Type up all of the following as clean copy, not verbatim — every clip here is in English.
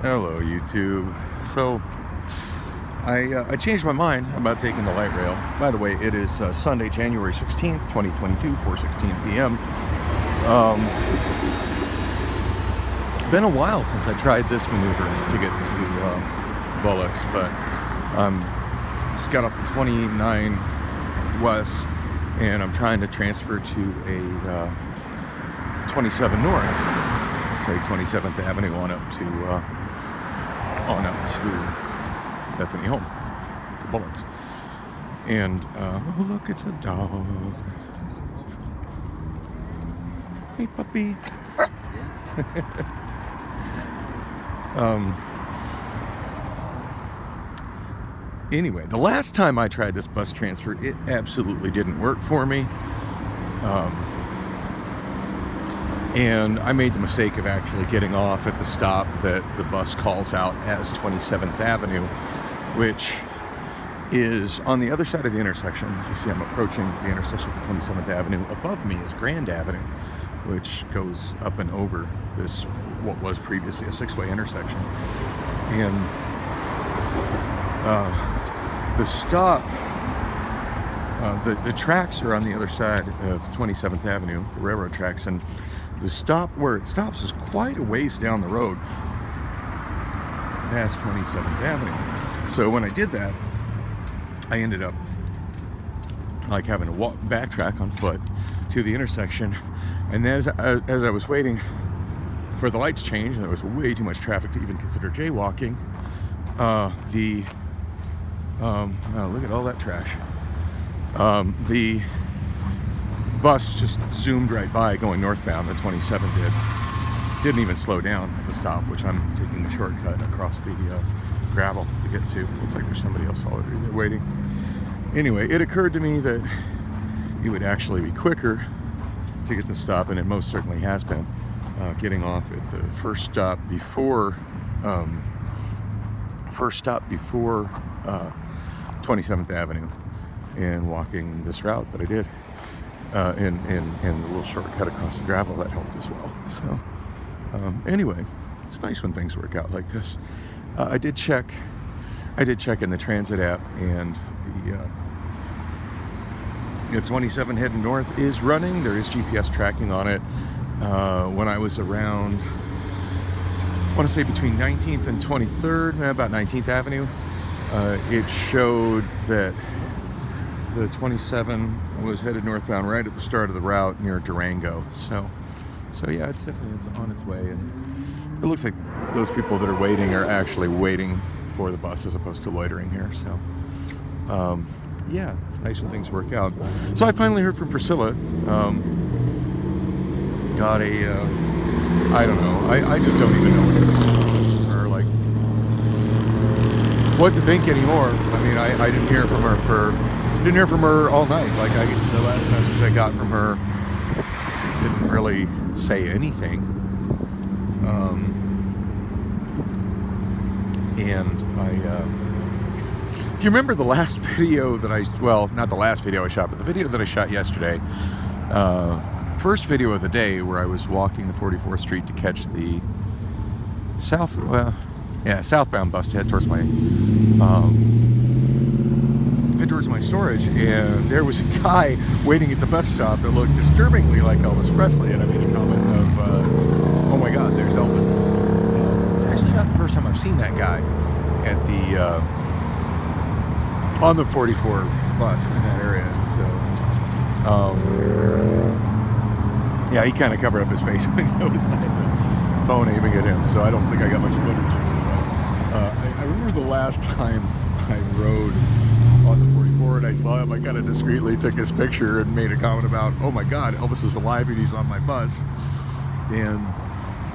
Hello, YouTube. So, I changed my mind about taking the light rail. By the way, it is Sunday, January 16th, 2022, 4:16 p.m. Been a while since I tried this maneuver to get to Bullocks, but just got off the 29 West, and I'm trying to transfer to a 27 North. Take 27th Avenue on up to Bethany home, to Bullocks. And oh look, it's a dog. Hey puppy. Anyway, the last time I tried this bus transfer, it absolutely didn't work for me. And I made the mistake of actually getting off at the stop that the bus calls out as 27th Avenue, which is on the other side of the intersection. As you see, I'm approaching the intersection for 27th Avenue. Above me is Grand Avenue, which goes up and over this, what was previously a six-way intersection. And the stop, the tracks are on the other side of 27th Avenue, the railroad tracks, and the stop where it stops is quite a ways down the road past 27th Avenue. So when I did that, I ended up like having to backtrack on foot to the intersection. And as I was waiting for the lights change, and there was way too much traffic to even consider jaywalking, oh, look at all that trash. The bus just zoomed right by going northbound. The 27 didn't even slow down at the stop, which I'm taking a shortcut across the gravel to get to. Looks like there's somebody else already there waiting. Anyway, it occurred to me that it would actually be quicker to get the stop, and it most certainly has been, getting off at the first stop before 27th Avenue and walking this route that I did. And the little shortcut across the gravel, that helped as well. So anyway, it's nice when things work out like this. I did check in the transit app, and the 27 heading north is running. There is GPS tracking on it. When I was around, I want to say between 19th and 23rd, about 19th Avenue, it showed that the 27 was headed northbound right at the start of the route near Durango. So yeah, it's on its way, and it looks like those people that are waiting are actually waiting for the bus as opposed to loitering here. So yeah, it's nice when things work out. So I finally heard from Priscilla. Got a I don't know. I just don't even know what to think from her, like what to think anymore. I mean, I didn't hear from her all night. Like the last message I got from her didn't really say anything. If you remember the last video that not the last video I shot, but the video that I shot yesterday, first video of the day, where I was walking the 44th Street to catch the southbound bus to head towards my storage, and there was a guy waiting at the bus stop that looked disturbingly like Elvis Presley, and I made a comment of, oh my God, there's Elvis. It's actually not the first time I've seen that guy at the on the 44 bus in that area. So yeah, he kind of covered up his face when he noticed I had the phone aiming at him, so I don't think I got much footage of it. I remember the last time I rode on the 44 and I saw him, I kind of discreetly took his picture and made a comment about, oh my God, Elvis is alive and he's on my bus. And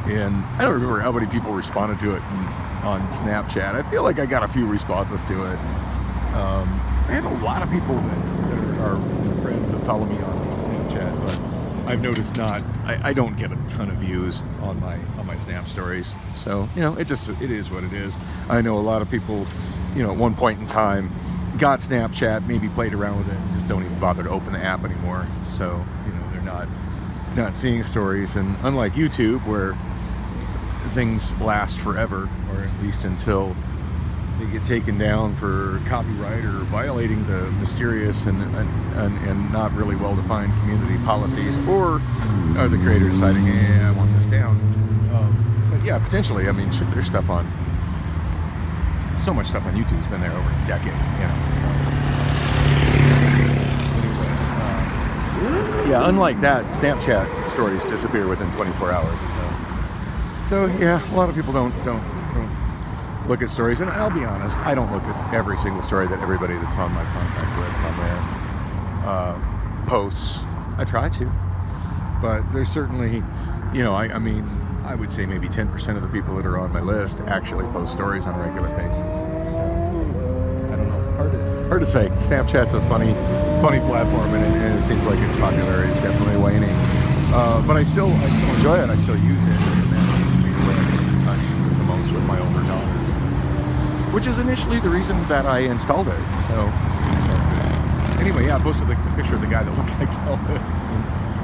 I don't remember how many people responded to it on Snapchat. I feel like I got a few responses to it. I have a lot of people that are friends that follow me on Snapchat, but I've noticed I don't get a ton of views on my Snap stories. So, it is what it is. I know a lot of people, at one point in time got Snapchat, maybe played around with it, and just don't even bother to open the app anymore. So, they're not seeing stories. And unlike YouTube, where things last forever, or at least until they get taken down for copyright or violating the mysterious and not really well-defined community policies, or are the creator deciding, hey, I want this down. But yeah, potentially. I mean, there's stuff on, so much stuff on YouTube's been there over a decade, you know. So anyway, yeah, unlike that, Snapchat stories disappear within 24 hours. So yeah, a lot of people don't look at stories, and I'll be honest, I don't look at every single story that everybody that's on my contacts list on there posts. I try to, but there's certainly, you know, I mean, I would say maybe 10% of the people that are on my list actually post stories on a regular basis. So, I don't know, hard to say. Snapchat's a funny platform, and it seems like its popularity is definitely waning. But I still enjoy it. I still use it, and that seems to be the way I get in touch the most with my older daughters, which is initially the reason that I installed it. So anyway, yeah, I posted the picture of the guy that looked like Elvis,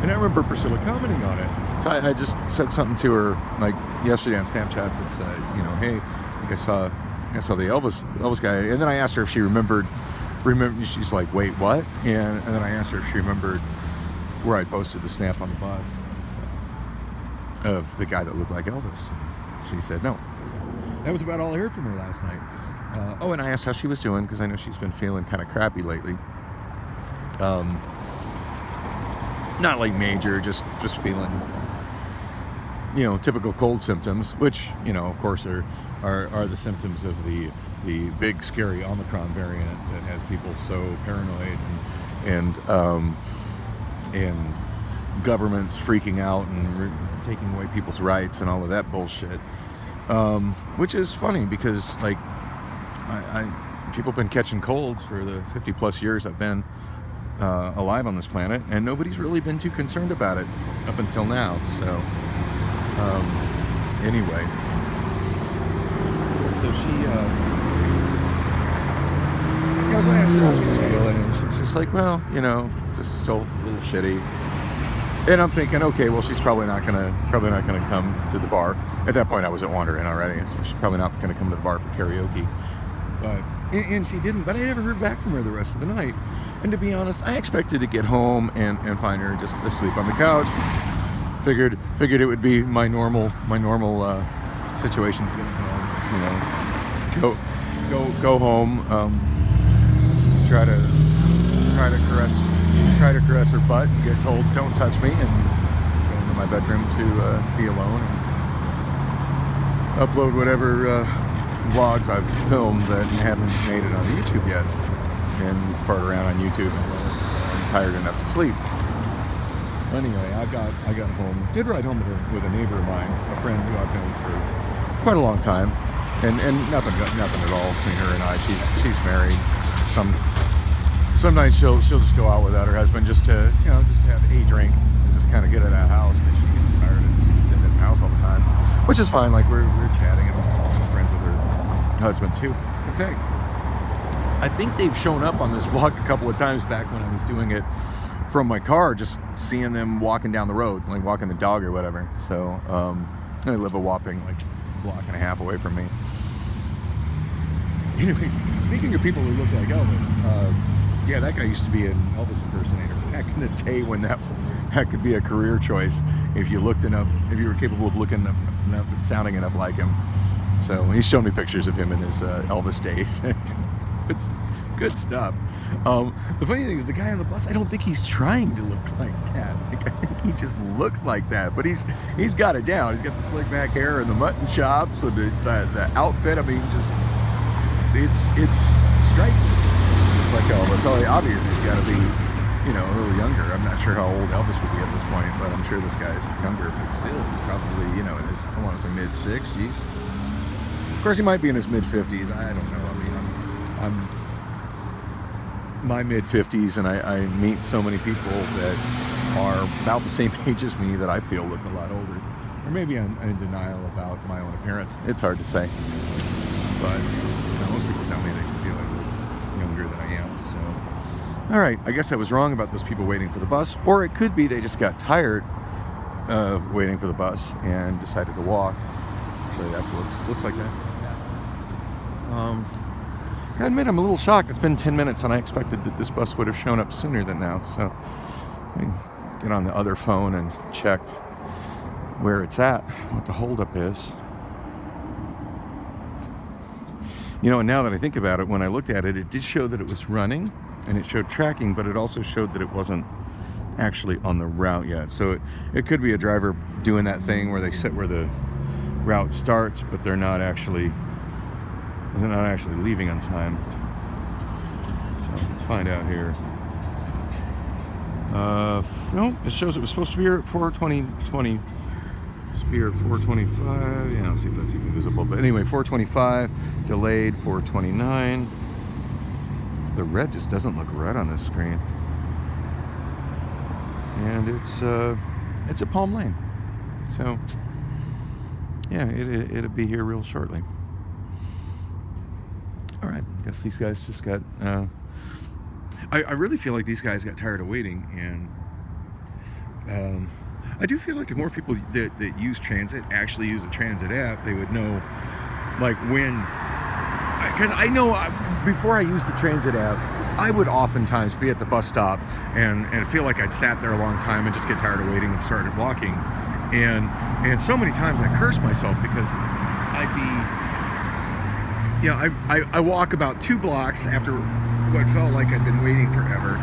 and I remember Priscilla commenting on it. So I just said something to her like yesterday on Snapchat that said, you know, hey, I think I saw the Elvis guy, and then I asked her if she remembered. She's like, wait, what? And then I asked her if she remembered where I posted the snap on the bus of the guy that looked like Elvis. She said no. That was about all I heard from her last night. And I asked how she was doing, because I know she's been feeling kind of crappy lately. Not like major, just feeling, you know, typical cold symptoms, which, you know, of course are the symptoms of the big scary Omicron variant that has people so paranoid, and governments freaking out and taking away people's rights and all of that bullshit. Which is funny, because like people have been catching colds for the 50 plus years I've been alive on this planet, and nobody's really been too concerned about it up until now. So anyway, so she I was asked her how she's feeling, and she's just like, well, you know, just still a little shitty. And I'm thinking, okay, well, she's probably not gonna come to the bar. At that point, I was at Wandering already, so she's probably not gonna come to the bar for karaoke. But and she didn't. But I never heard back from her the rest of the night. And to be honest, I expected to get home and find her just asleep on the couch. Figured it would be my normal situation to get home. You know, go home. Try to caress her butt and get told don't touch me, and go into my bedroom to be alone and upload whatever vlogs I've filmed that haven't made it on YouTube yet, and fart around on YouTube until I'm tired enough to sleep. Anyway, I got home, did ride home with a neighbor of mine, a friend who I've known for quite a long time, and nothing at all between her and I. She's married. Some nights she'll just go out without her husband just to have a drink and just kind of get out of the house, because she gets tired of just sitting in the house all the time, which is fine. Like we're chatting, and I'm friends with her husband too. In fact, I think they've shown up on this vlog a couple of times back when I was doing it from my car, just seeing them walking down the road, like walking the dog or whatever. So they live a whopping like block and a half away from me. Anyway, speaking of people who look like Elvis, yeah, that guy used to be an Elvis impersonator back in the day when that could be a career choice if you looked enough, if you were capable of looking enough and sounding enough like him. So he's shown me pictures of him in his Elvis days. It's good stuff. The funny thing is, the guy on the bus, I don't think he's trying to look like that. Like, I think he just looks like that, but he's got it down. He's got the slick back hair and the mutton chops and the outfit. I mean, just it's striking. Like Elvis. So obviously he's got to be, you know, a little younger. I'm not sure how old Elvis would be at this point, but I'm sure this guy's younger. But still, he's probably, you know, in his, I want to say mid-60s. Of course, he might be in his mid-50s. I don't know. I mean, I'm my mid-50s, and I meet so many people that are about the same age as me that I feel look a lot older. Or maybe I'm in denial about my own appearance. It's hard to say. But you know, most people tell me they can feel like younger than I am. So, all right, I guess I was wrong about those people waiting for the bus, or it could be they just got tired of waiting for the bus and decided to walk. Actually, that looks like that. I admit I'm a little shocked. It's been 10 minutes, and I expected that this bus would have shown up sooner than now. So I get on the other phone and check where it's at, what the holdup is. You know, and now that I think about it, when I looked at it, it did show that it was running, and it showed tracking, but it also showed that it wasn't actually on the route yet. So it could be a driver doing that thing where they set where the route starts, but they're not actually leaving on time. So let's find out here. No, it shows it was supposed to be here at 4:20. Here at 4:25. Yeah, I'll see if that's even visible. But anyway, 4:25, delayed 4:29. The red just doesn't look red on this screen. And it's a Palm Lane. So yeah, it'll be here real shortly. All right, guess these guys just got. I really feel like these guys got tired of waiting, and I do feel like if more people that use transit actually use the transit app, they would know, like, when. Because I know before I used the transit app, I would oftentimes be at the bus stop and feel like I'd sat there a long time and just get tired of waiting and started walking, and so many times I cursed myself because I'd be, you know, I walk about 2 blocks after what felt like I'd been waiting forever,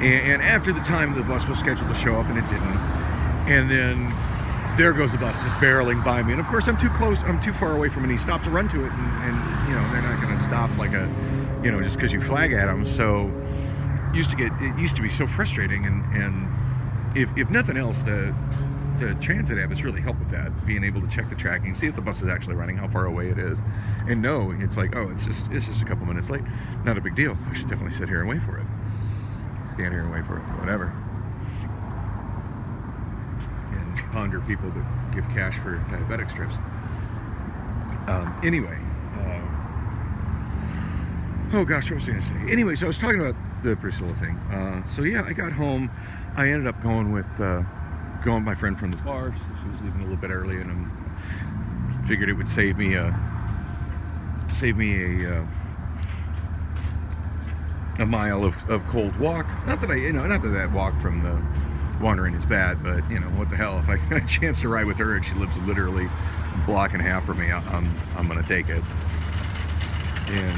and after the time the bus was scheduled to show up and it didn't, and then there goes the bus just barreling by me, and of course I'm too close, I'm too far away from any stop to run to it, and you know, they're not going to stop like a, you know, just because you flag at them. So it used to be so frustrating, and if nothing else, the transit app has really helped with that, being able to check the tracking, see if the bus is actually running, how far away it is, and know it's like, oh, it's just a couple minutes late, not a big deal, I should definitely sit here and wait for it, stand here and wait for it, whatever. And ponder people that give cash for diabetic strips. Anyway, oh gosh, what was I going to say? Anyway, so I was talking about the Priscilla thing. So yeah, I got home. I ended up going with my friend from the bar. She was leaving a little bit early, and I figured it would save me a mile of cold walk. Not that that walk from the wandering is bad, but you know, what the hell, if I got a chance to ride with her and she lives literally a block and a half from me, I'm gonna take it. And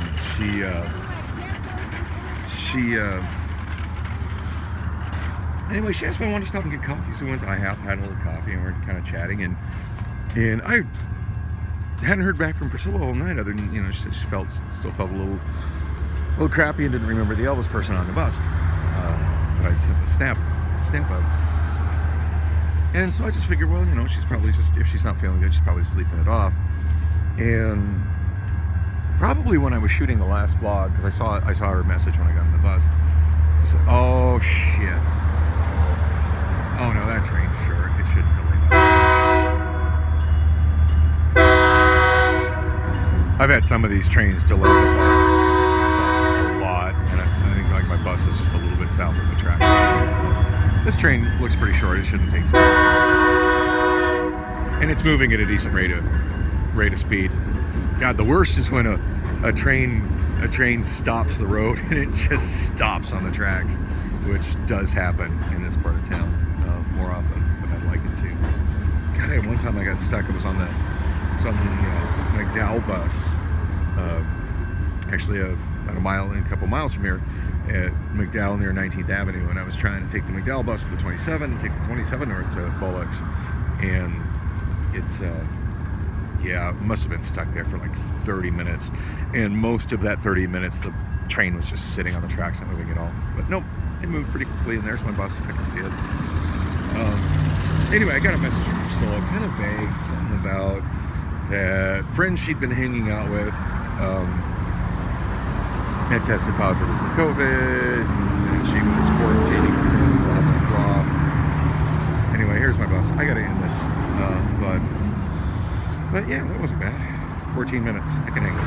anyway, she asked me if I wanted to stop and get coffee, so we went to IHOP, had a little coffee, and we were kind of chatting, and I hadn't heard back from Priscilla all night, other than, you know, she still felt a little crappy and didn't remember the Elvis person on the bus, but I'd sent the snap up. And so I just figured, well, you know, she's probably just, if she's not feeling good, she's probably sleeping it off. And probably when I was shooting the last vlog, because I saw her message when I got on the bus, she said, oh shit, oh no, that train's short, it shouldn't delay my bus. I've had some of these trains delay the bus a lot, and I think like my bus is just a little bit south of the track. This train looks pretty short, it shouldn't take too long. And it's moving at a decent rate of speed. God, the worst is when a train stops the road and it just stops on the tracks, which does happen in this part of town more often than I'd like it to. God, one time I got stuck. It was on the McDowell bus, actually about a couple miles from here, at McDowell near 19th Avenue, and I was trying to take the McDowell bus to the 27 and take the 27 north to Bullocks, and it must have been stuck there for like 30 minutes, and most of that 30 minutes the train was just sitting on the tracks, not moving at all. But nope, it moved pretty quickly, and there's my bus, I can see it. Anyway, I got a message from Priscilla, kind of vague, something about that friend she'd been hanging out with had tested positive for COVID, and she was quarantining, blah blah blah. Anyway, here's my bus. I gotta end this, but yeah, that wasn't bad. 14 minutes. I can hang this.